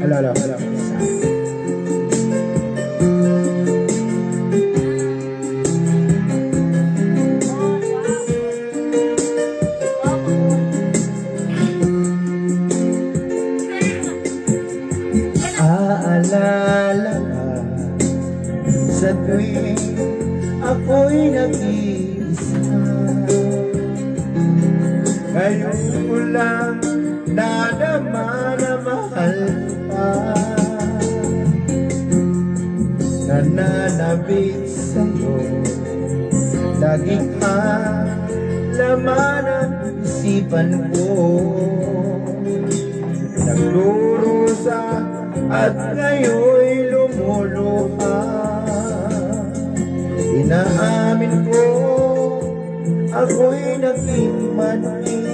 Hello. Aalala ka sa tuwing ako'y nag-iisa. Ngayon ko lang nadama na mahal pa. Nananabik sa'yo, laging laman ang isipan ko. Nagdurusa at ngayon'y lumuluha. Inaamin ko, ako'y naging mali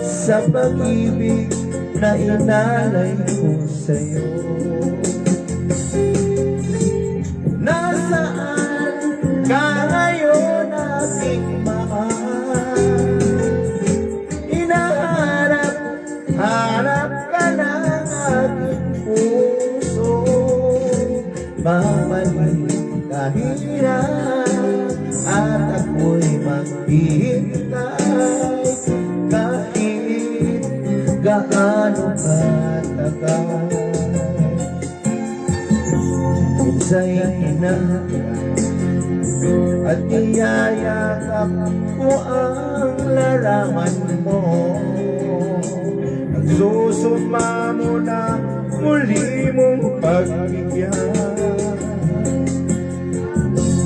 sa pag-ibig na inalay ko sa'yo. Nasaan ka ngayon, aking mahal? Hanap ka ng aking puso. Babalik kahirap at ako'y maghihintay kahit gaano katagal. Minsa'y hinahanap at niyayakap ko ang larangan mo. Nagsusumamo na muli mong pagbigyan.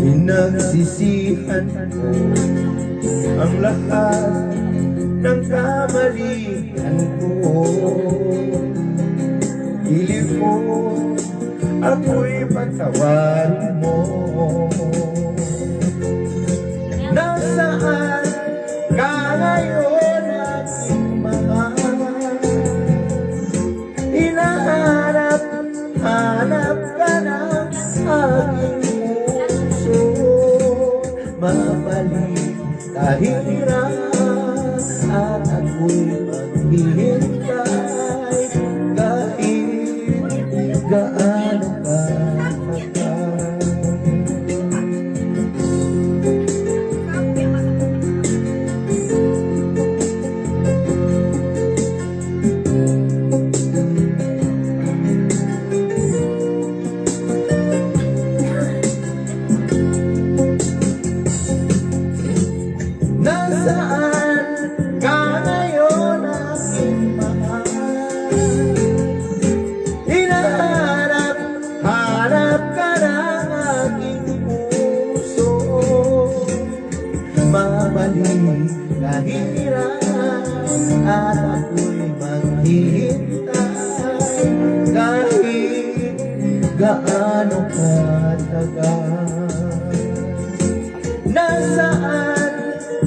Pinagsisihan ko ang lahat ng kamalian ko. Hiling mo ako'y patawarin mo. Nasaan ka ngayon, aking mahal? Hanap ka ng aking puso. Mabalik kahirap at ako'y maghihintay kahit gaano katagal. Nasaan ka ngayon, aking mahal? Hanap ka ng aking puso. Mabalik kahirap at ako'y maghihintay kahit gaano katagal. Nasaan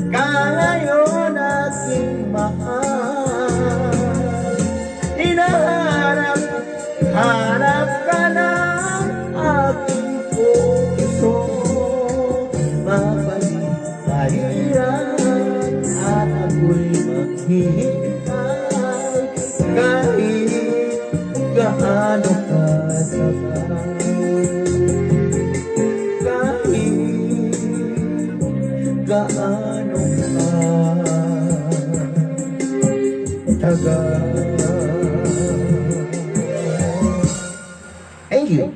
ka ngayon, aking mahal? Hanap ka ng aking puso. Mabalik kahirap at ako'y maghihintay kahit gaano katagal. Gaano katagal. Thank you.